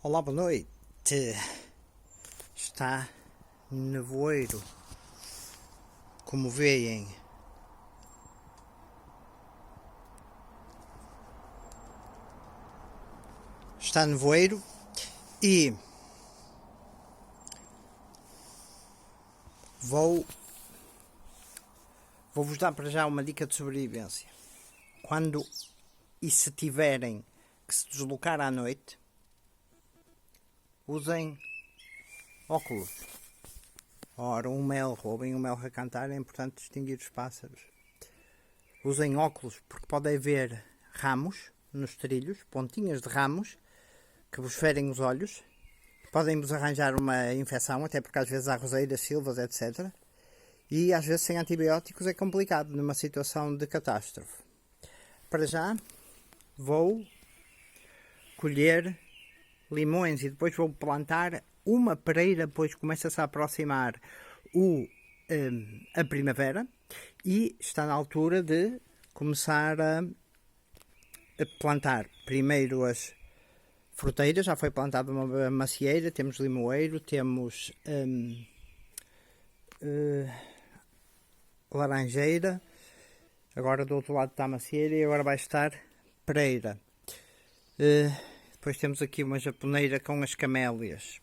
Olá, boa noite. Está nevoeiro, como veem. Está nevoeiro e vou-vos dar para já uma dica de sobrevivência. Quando e se tiverem que se deslocar à noite, usem óculos. Ora, roubem um mel a cantar, é importante distinguir os pássaros. Usem óculos porque pode haver ramos nos trilhos, pontinhas de ramos, que vos ferem os olhos. Podem-vos arranjar uma infecção, até porque às vezes há roseiras, silvas, etc. E às vezes sem antibióticos é complicado numa situação de catástrofe. Para já vou colher limões e depois vou plantar uma pereira, pois começa-se a aproximar a primavera e está na altura de começar a plantar primeiro as fruteiras. Já foi plantada uma macieira, temos limoeiro, temos laranjeira, agora do outro lado está a macieira e agora vai estar pereira. Depois temos aqui uma japoneira com as camélias.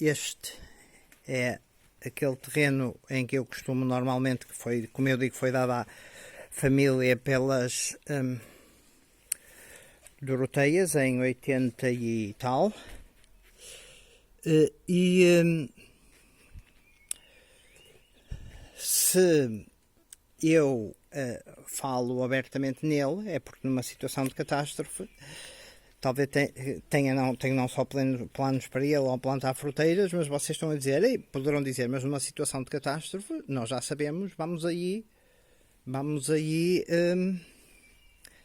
Este é aquele terreno em que eu costumo normalmente, que foi, como eu digo, foi dado à família pelas Doroteias em 80 e tal. Se eu falo abertamente nele, é porque numa situação de catástrofe talvez tenha não só planos para ele ou plantar fruteiras, mas vocês estão a dizer, poderão dizer, mas numa situação de catástrofe, nós já sabemos, vamos aí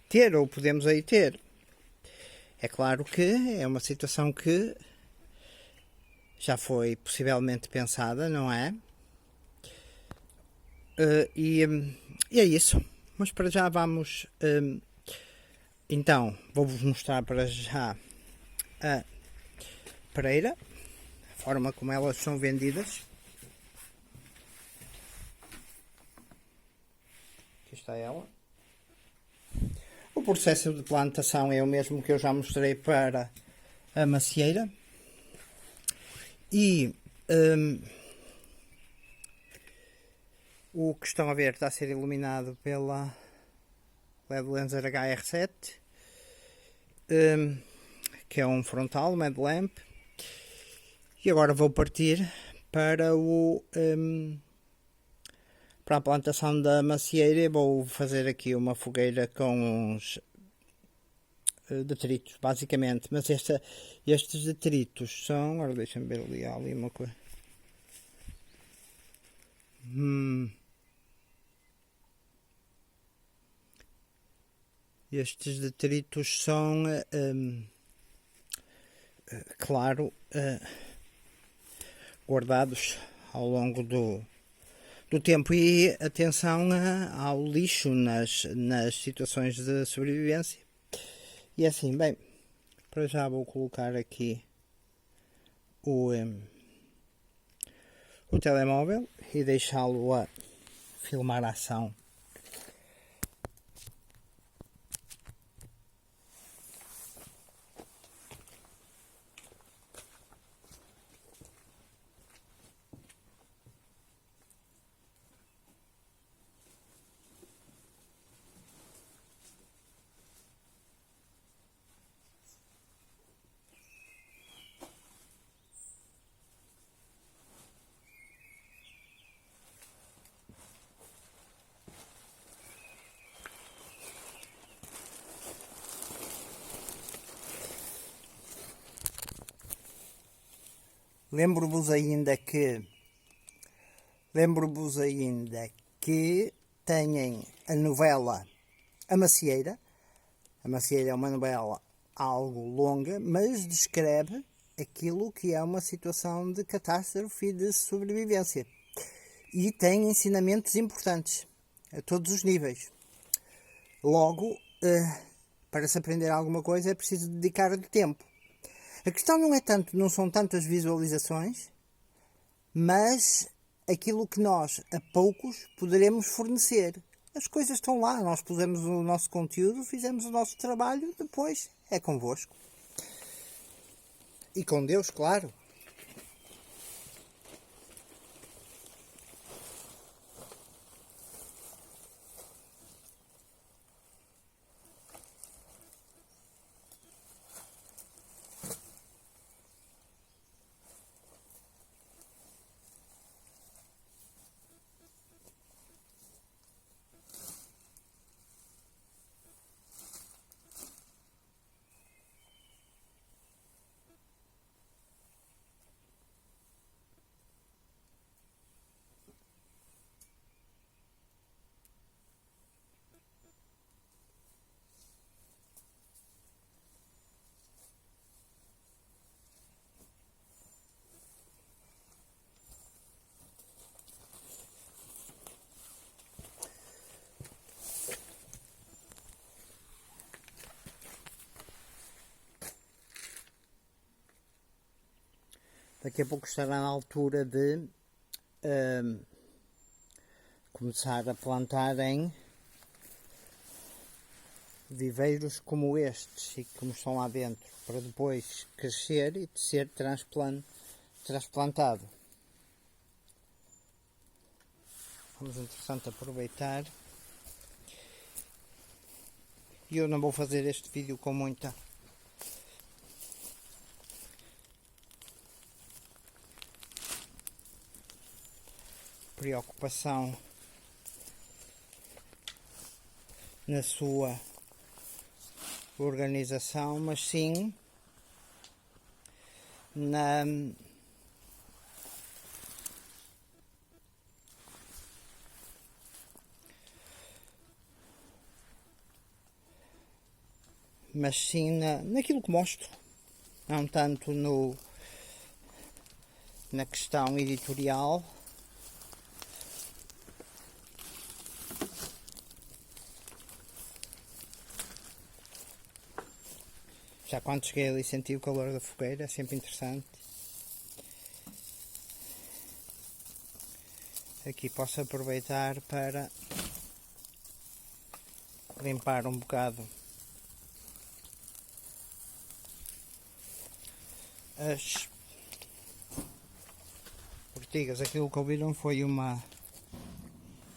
ter, ou podemos aí ter. É claro que é uma situação que já foi possivelmente pensada, não é? E é isso. Mas para já vamos... então, vou-vos mostrar para já a pereira, a forma como elas são vendidas. Aqui está ela. O processo de plantação é o mesmo que eu já mostrei para a macieira. E o que estão a ver está a ser iluminado pela LED Lenser HR7, que é um frontal LED lamp. E agora vou partir para para a plantação da macieira e vou fazer aqui uma fogueira com uns detritos, basicamente. Mas estes detritos são... Agora deixa-me ver ali uma coisa. Estes detritos são, claro, guardados ao longo do tempo. E atenção ao lixo nas situações de sobrevivência. E assim, bem, para já vou colocar aqui o telemóvel e deixá-lo a filmar a ação. Lembro-vos ainda que têm a novela A Macieira. A Macieira é uma novela algo longa, mas descreve aquilo que é uma situação de catástrofe e de sobrevivência. E tem ensinamentos importantes a todos os níveis. Logo, para se aprender alguma coisa é preciso dedicar tempo. A questão não são tantas visualizações, mas aquilo que nós, a poucos, poderemos fornecer. As coisas estão lá, nós pusemos o nosso conteúdo, fizemos o nosso trabalho, depois é convosco. E com Deus, claro. Daqui a pouco estará na altura de começar a plantar em viveiros como estes e como estão lá dentro, para depois crescer e ser transplantado. Vamos, entretanto, aproveitar. E eu não vou fazer este vídeo com muita preocupação na sua organização, mas sim naquilo que mostro, não tanto na questão editorial. Já quando cheguei ali senti o calor da fogueira, é sempre interessante. Aqui posso aproveitar para limpar um bocado as ortigas. Aquilo que ouviram foi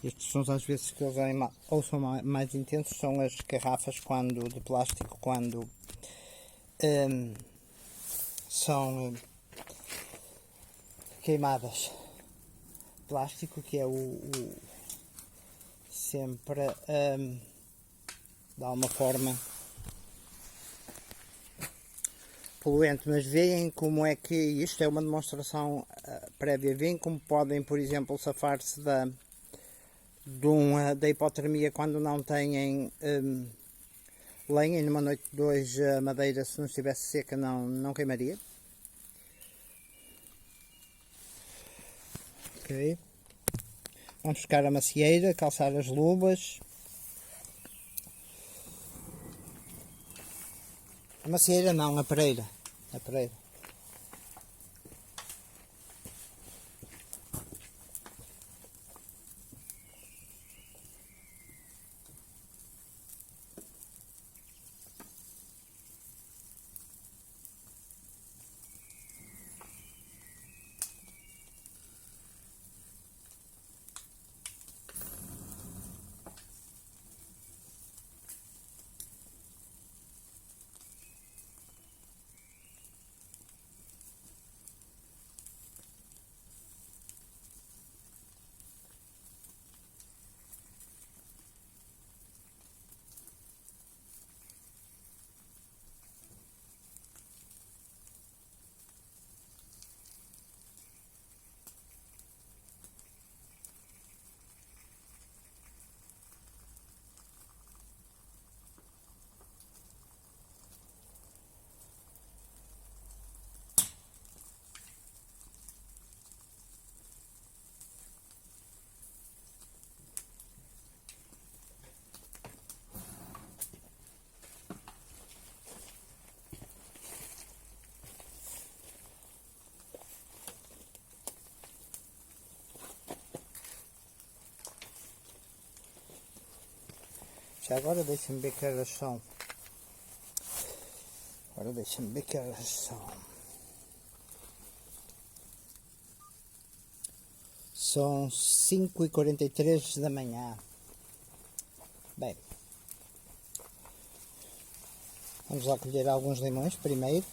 estes sons às vezes que eles ou são mais intensos, são as garrafas de plástico quando são queimadas. Plástico que é sempre de alguma forma poluente, mas veem como é que isto é uma demonstração prévia. Veem como podem, por exemplo, safar-se da hipotermia quando não têm lenha. E numa noite de hoje a madeira, se não estivesse seca, não queimaria. Ok. Vamos buscar a macieira, calçar as luvas. A macieira não, a pereira. A pereira. Já agora deixa-me ver que horas são. Agora deixa-me ver que horas são. São 5h43 da manhã. Bem, vamos lá colher alguns limões primeiro.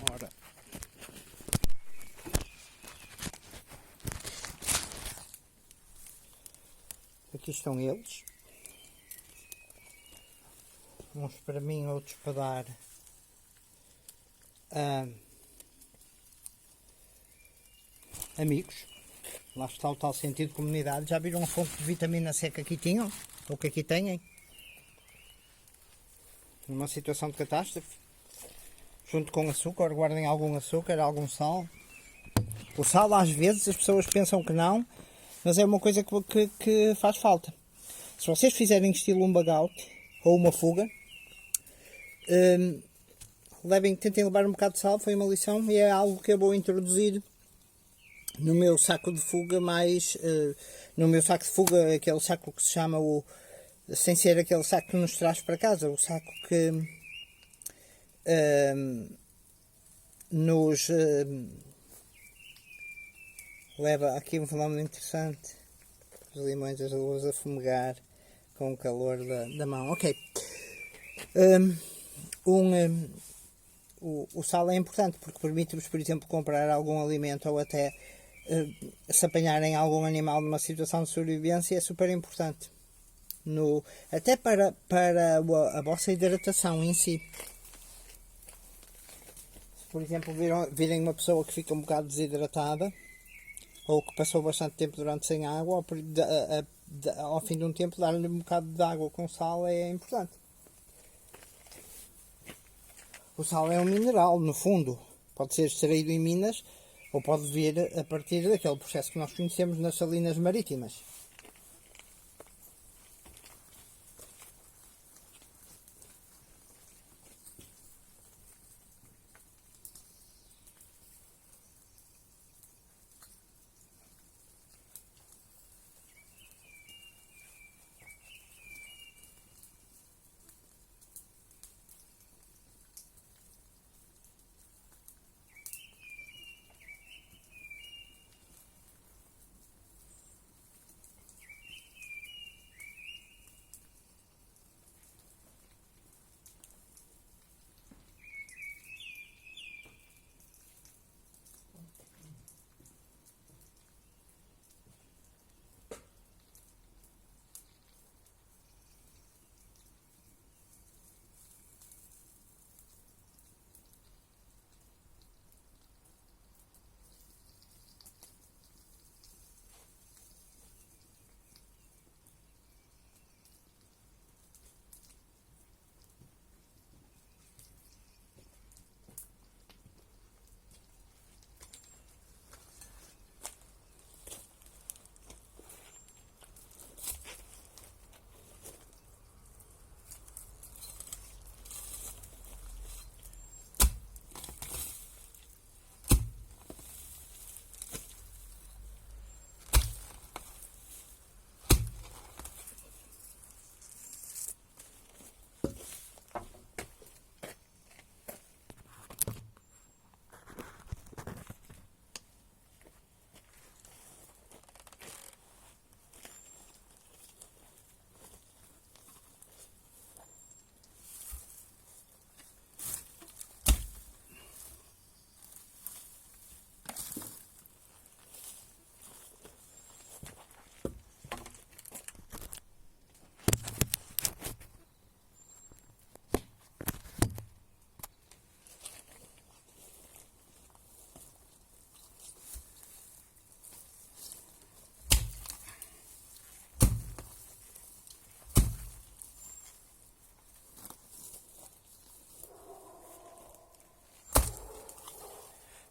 Ora, aqui estão eles. Uns para mim, outros para dar amigos. Lá está o tal sentido de comunidade. Já viram a fonte de vitamina C que aqui tinham? Ou que aqui têm? Numa situação de catástrofe. Junto com açúcar, guardem algum açúcar, algum sal. O sal às vezes as pessoas pensam que não, mas é uma coisa que faz falta. Se vocês fizerem estilo um bug-out ou uma fuga, tentem levar um bocado de sal, foi uma lição, e é algo que eu vou introduzir no meu saco de fuga, no meu saco de fuga, aquele saco que se chama sem ser aquele saco que nos traz para casa, o saco que nos leva aqui um fenómeno interessante, os limões, as luvas a fumegar com o calor da mão. Ok. O sal é importante porque permite-vos, por exemplo, comprar algum alimento ou até se apanharem algum animal numa situação de sobrevivência. É super importante. Até para a vossa hidratação em si. por exemplo, virem uma pessoa que fica um bocado desidratada ou que passou bastante tempo durante sem água, ao fim de um tempo dar-lhe um bocado de água com sal é importante. O sal é um mineral, no fundo, pode ser extraído em minas ou pode vir a partir daquele processo que nós conhecemos nas salinas marítimas.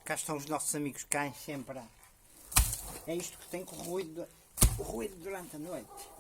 Cá estão os nossos amigos cães sempre. É isto que tem com o ruído durante a noite.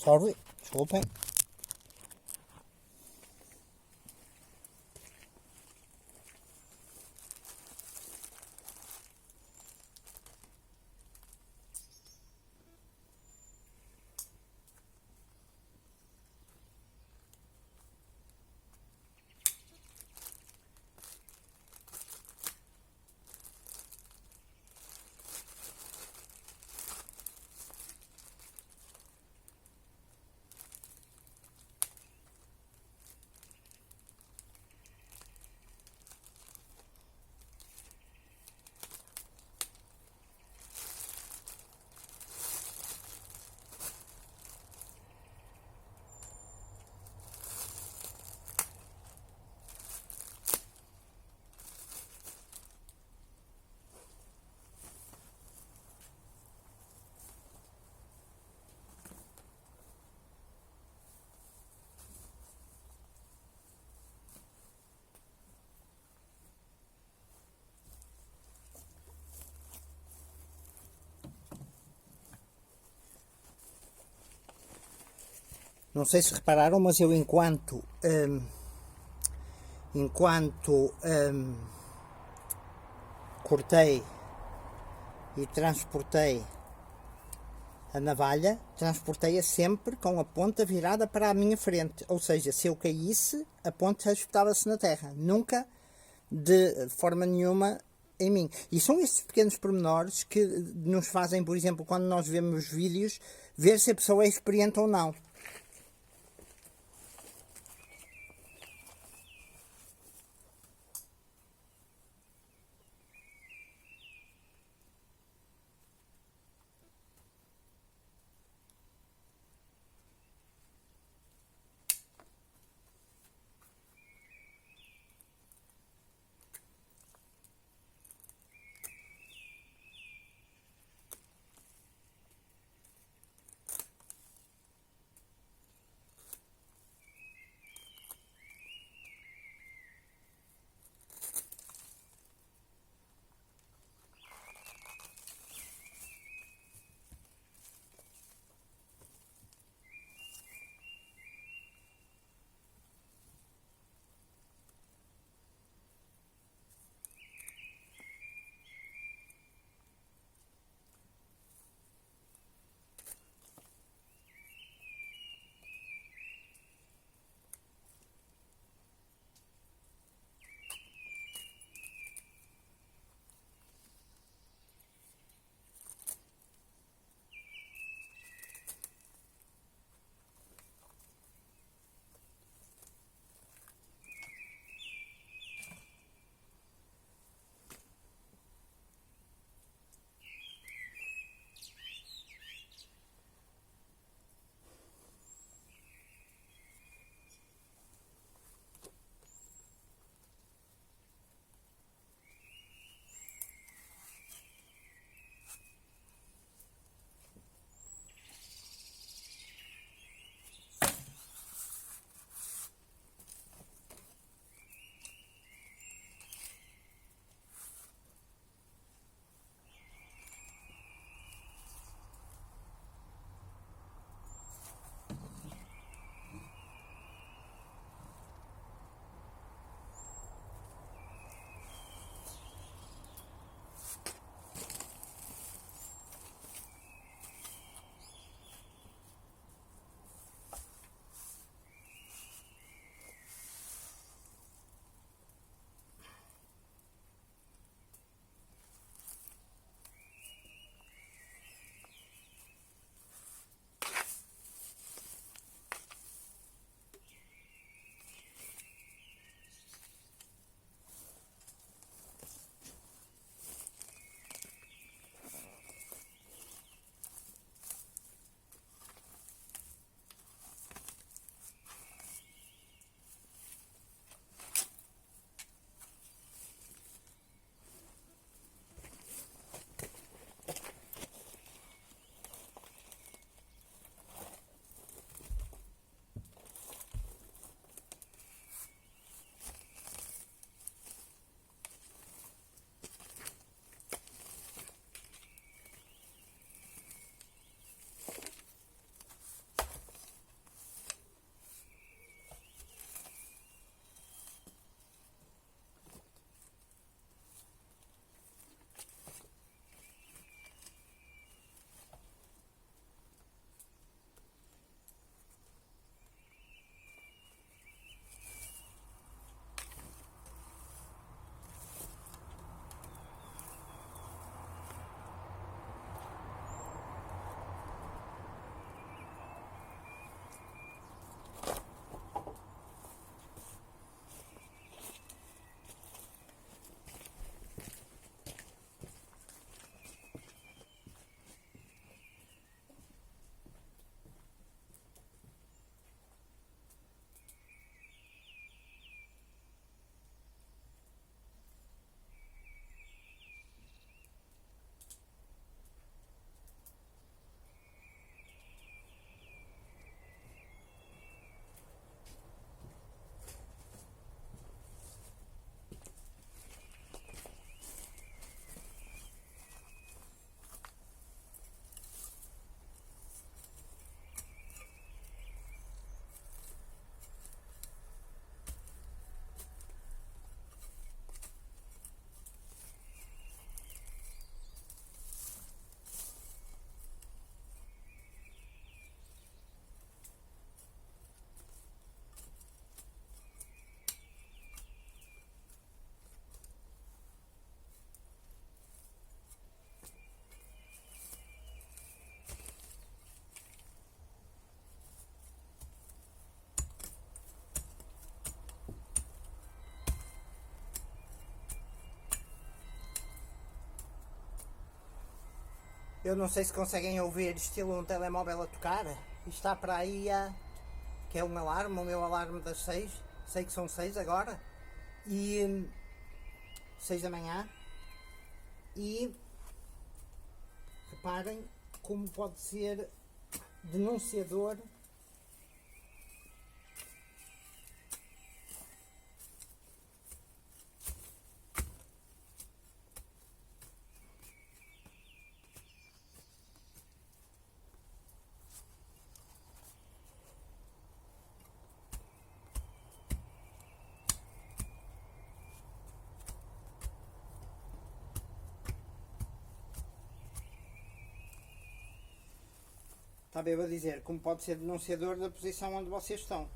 Sorry, desculpem. Não sei se repararam, mas eu enquanto cortei e transportei a navalha, transportei-a sempre com a ponta virada para a minha frente. Ou seja, se eu caísse, a ponta espetava-se na terra. Nunca, de forma nenhuma, em mim. E são estes pequenos pormenores que nos fazem, por exemplo, quando nós vemos vídeos, ver se a pessoa é experiente ou não. Eu não sei se conseguem ouvir estilo um telemóvel a tocar. Está para aí que é um alarme, o meu alarme das 6. Sei que são 6 agora. E 6 da manhã. E reparem como pode ser denunciador. Está bem a dizer como pode ser denunciador da posição onde vocês estão.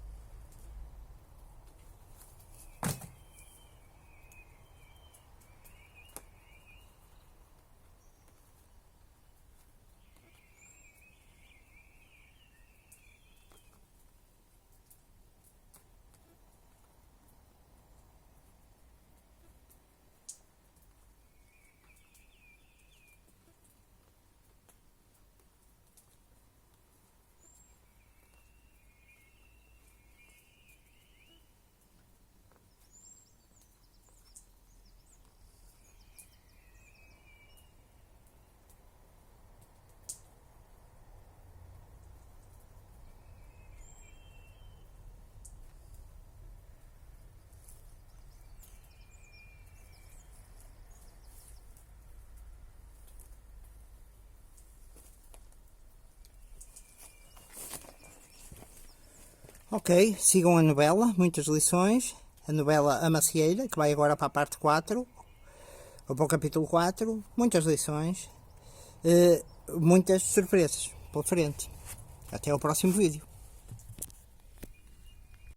Ok, sigam a novela, muitas lições. A novela A Macieira, que vai agora para a parte 4, ou para o capítulo 4. Muitas lições, muitas surpresas pela frente. Até ao próximo vídeo.